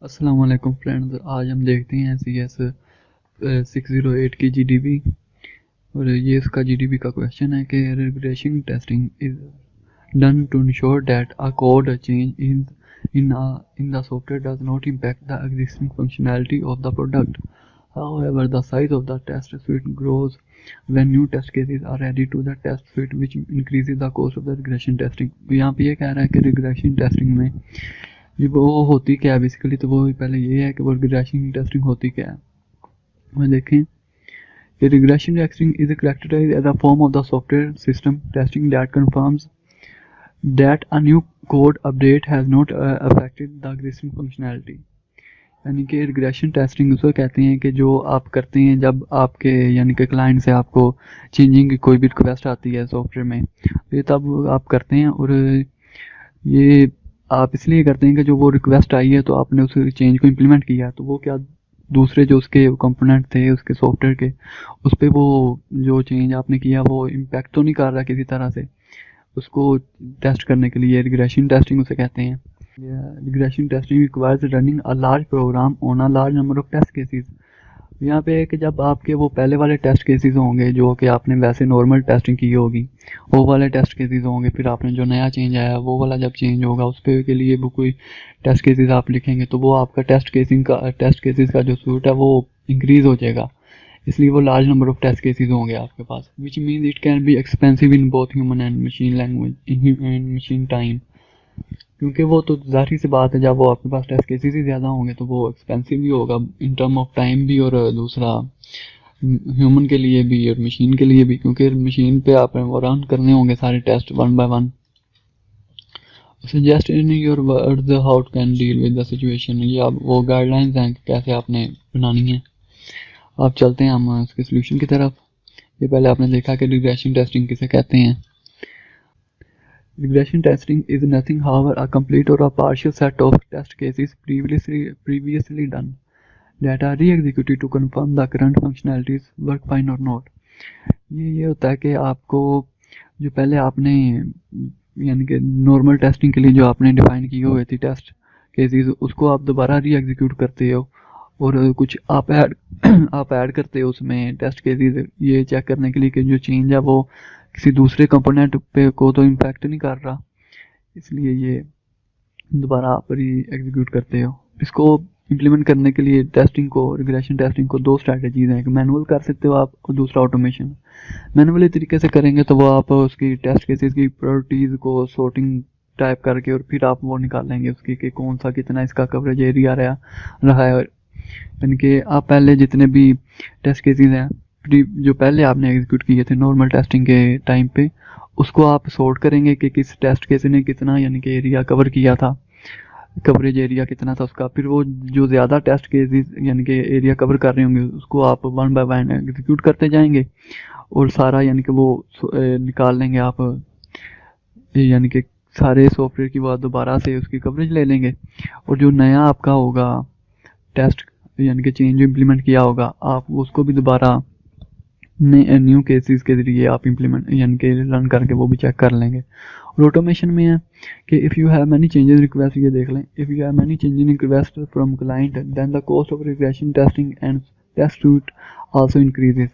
अस्सलाम वालेकुम फ्रेंड्स। आज हम देखते हैं CS 608 की GDP और ये इसका GDP का क्वेश्चन है कि regression testing is done to ensure that a code change in the software does not impact the existing functionality of the product. However, the size of the test suite grows when new test cases are added to the test suite, which increases the cost of the regression testing. यहाँ पे ये कह रहा है कि regression testing में ये वो होती क्या है बेसिकली। तो वो पहले ये है कि वो रिग्रेशन टेस्टिंग होती क्या है। मैं देखें कि regression testing is characterised as a form of the software system testing that confirms that a new code update has not affected the existing functionality. यानी कि रिग्रेशन टेस्टिंग उसको कहते हैं कि जो आप करते हैं जब आपके यानी कि क्लाइंट से आपको चेंजिंग की कोई भी रिक्वेस्ट आती है सॉफ्टवेयर में, तो ये तब आप करते हैं। और ये आप इसलिए करते हैं कि जो वो रिक्वेस्ट आई है तो आपने उस चेंज को इम्प्लीमेंट किया है, तो वो क्या दूसरे जो उसके कंपोनेंट थे उसके सॉफ्टवेयर के, उस पर वो जो चेंज आपने किया वो इम्पैक्ट तो नहीं कर रहा किसी तरह से। उसको टेस्ट करने के लिए रिग्रेशन टेस्टिंग उसे कहते हैं। Regression testing requires running a large program on a large number of test cases. यहाँ पे है कि जब आपके वो पहले वाले टेस्ट केसेस होंगे जो कि आपने वैसे नॉर्मल टेस्टिंग की होगी, वो वाले टेस्ट केसेस होंगे, फिर आपने जो नया चेंज आया वो वाला जब चेंज होगा उस पे के लिए वो कोई टेस्ट केसेस आप लिखेंगे, तो वो आपका टेस्ट केसेस का जो सूट है वो इंक्रीज हो जाएगा। इसलिए वो large number of test cases होंगे आपके पास, which means it can be expensive in both human and machine language in machine time. क्योंकि वो तो ज़ाहिर सी बात है जब वो आपके पास टेस्ट केसेस ही ज़्यादा होंगे तो वो एक्सपेंसिव भी होगा इन टर्म ऑफ टाइम भी, और दूसरा ह्यूमन के लिए भी और मशीन के लिए भी, क्योंकि मशीन पे आप वो रन करने होंगे सारे test one by one. Suggest in your words how to can deal with the situation. ये आप वो गाइडलाइंस हैं कि कैसे आपने बनानी है। अब चलते हैं हम इसके सोल्यूशन की तरफ। ये पहले आपने देखा कि रिग्रेशन टेस्टिंग किसे कहते हैं। Regression testing is nothing however a complete or a partial set of test cases previously done that are re-executed to confirm the current functionalities work fine or not. ये होता है कि आपको जो पहले आपने यानी कि नॉर्मल टेस्टिंग के लिए जो आपने डिफाइन किए हुए थे टेस्ट केसेस, उसको आप दोबारा री एग्जीक्यूट करते हो और कुछ आप ऐड करते हो उसमें टेस्ट केसेस, ये चेक करने के लिए कि जो चेंज है वो किसी दूसरे कंपोनेंट पे को तो इम्पैक्ट नहीं कर रहा, इसलिए ये दोबारा आप री एग्जीक्यूट करते हो। इसको इम्प्लीमेंट करने के लिए रिग्रेशन टेस्टिंग को दो स्ट्रैटेजीज हैं, एक मैनुअल कर सकते हो आप और दूसरा ऑटोमेशन। मैनुअली तरीके से करेंगे तो वो आप उसकी टेस्ट केसेस की प्रायोरिटीज़ को सॉर्टिंग टाइप करके और फिर आप वो निकालेंगे उसकी कि कौन सा कितना इसका कवरेज एरिया रहा है। यानी कि आप पहले जितने भी टेस्ट केसेस हैं जो पहले आपने एग्जीक्यूट किए थे नॉर्मल टेस्टिंग के टाइम पे, उसको आप सॉर्ट करेंगे कि किस टेस्ट केस ने कितना यानी कि एरिया कवर किया था, कवरेज एरिया कितना था उसका। फिर वो जो ज़्यादा टेस्ट केसेस यानी कि एरिया कवर कर रहे होंगे उसको आप वन बाय वन एग्जीक्यूट करते जाएंगे और सारा यानी कि वो निकाल लेंगे आप, यानी कि सारे सॉफ्टवेयर की बात दोबारा से उसकी कवरेज ले लेंगे। और जो नया आपका होगा टेस्ट यानी कि चेंज इम्प्लीमेंट किया होगा आप उसको भी दोबारा न्यू केसेस के जरिए आप इम्प्लीमेंट यानी कि रन करके वो भी चेक कर लेंगे। और ऑटोमेशन में है कि if you have many changes request, ये देख लें, if you have many changes request from client then the cost of regression testing and test suite also increases.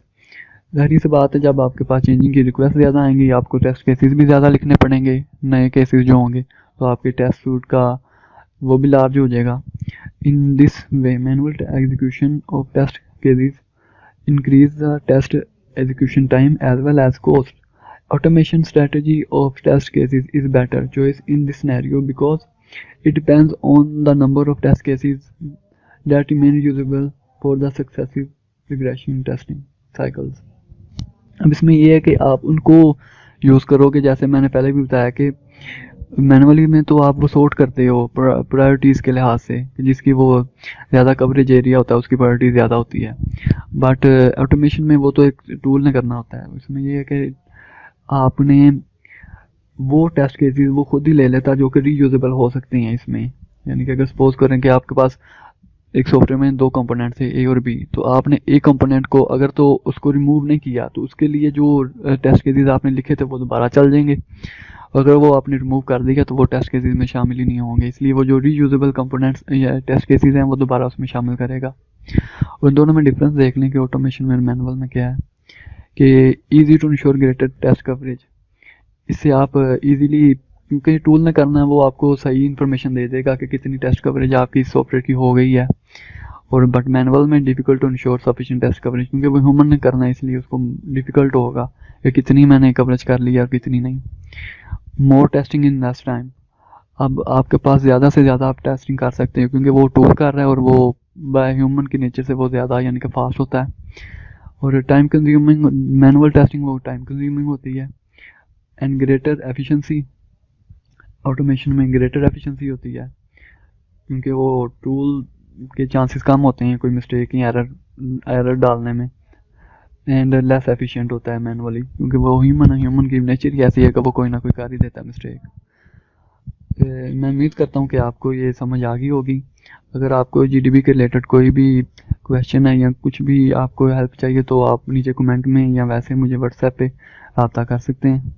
जाहिर सी बात है जब आपके पास चेंजिंग की रिक्वेस्ट ज़्यादा आएंगी आपको टेस्ट केसेस भी ज़्यादा लिखने पड़ेंगे, नए केसेस जो होंगे, तो आपके टेस्ट सूट का वो भी लार्ज हो जाएगा। In this way manual execution of test cases increase the test execution time as well as cost. Automation strategy of test cases is better choice in this scenario because it depends on the number of test cases that remain usable for the successive regression testing cycles. अब इसमें यह है कि आप उनको use करोगे, जैसे मैंने पहले भी बताया कि मैनुअली में तो आप वो सॉर्ट करते हो प्रायोरिटीज़ के लिहाज से, जिसकी वो ज़्यादा कवरेज एरिया होता है उसकी प्रायोरिटी ज़्यादा होती है। बट ऑटोमेशन में वो तो एक टूल ने करना होता है। इसमें ये है कि आपने वो टेस्ट केसेस वो खुद ही ले लेता जो कि रीयूजेबल हो सकते हैं इसमें। यानी कि अगर सपोज करें कि आपके पास एक सॉफ्टवेयर में दो कंपोनेंट थे ए और बी, तो आपने ए कंपोनेंट को अगर तो उसको रिमूव नहीं किया तो उसके लिए जो टेस्ट केसेस आपने लिखे थे वो दोबारा चल जाएंगे। अगर वो आपने रिमूव कर दिया तो वो टेस्ट केसेस में शामिल ही नहीं होंगे, इसलिए वो जो रीयूजेबल कंपोनेंट्स या टेस्ट केसेस हैं वो दोबारा उसमें शामिल करेगा। उन दोनों में डिफरेंस देख लें कि ऑटोमेशन में मैनुअल में क्या है कि easy to ensure greater test coverage. इससे आप इजीली, क्योंकि टूल ने करना है वो आपको सही इन्फॉर्मेशन दे देगा कि कितनी टेस्ट कवरेज आपकी सॉफ्टवेयर की हो गई है। और बट मैनुअल में difficult to ensure sufficient test coverage, क्योंकि वो ह्यूमन ने करना है इसलिए उसको डिफ़िकल्ट होगा कि कितनी मैंने कवरेज कर ली और कितनी नहीं। मोर टेस्टिंग इन लेस टाइम। अब आपके पास ज़्यादा से ज़्यादा आप टेस्टिंग कर सकते हैं क्योंकि वो टूल कर रहा है और वो बाय ह्यूमन के नेचर से वो ज़्यादा यानी कि फास्ट होता है। और टाइम कंज्यूमिंग मैनुअल टेस्टिंग वो टाइम कंज्यूमिंग होती है। एंड ग्रेटर एफिशिएंसी, ऑटोमेशन में ग्रेटर एफिशिएंसी होती है क्योंकि वो टूल के चांसेस कम होते हैं कोई मिस्टेक या एरर डालने में। एंड लेस एफिशिएंट होता है मैनुअली क्योंकि वो ह्यूमन की नेचर ही ऐसी है कि वो कोई ना कोई कर ही देता है मिस्टेक। मैं उम्मीद करता हूँ कि आपको ये समझ आ गई होगी। अगर आपको जीडीबी के रिलेटेड कोई भी क्वेश्चन है या कुछ भी आपको हेल्प चाहिए तो आप नीचे कमेंट में या वैसे मुझे व्हाट्सएप पे रब्ता कर सकते हैं।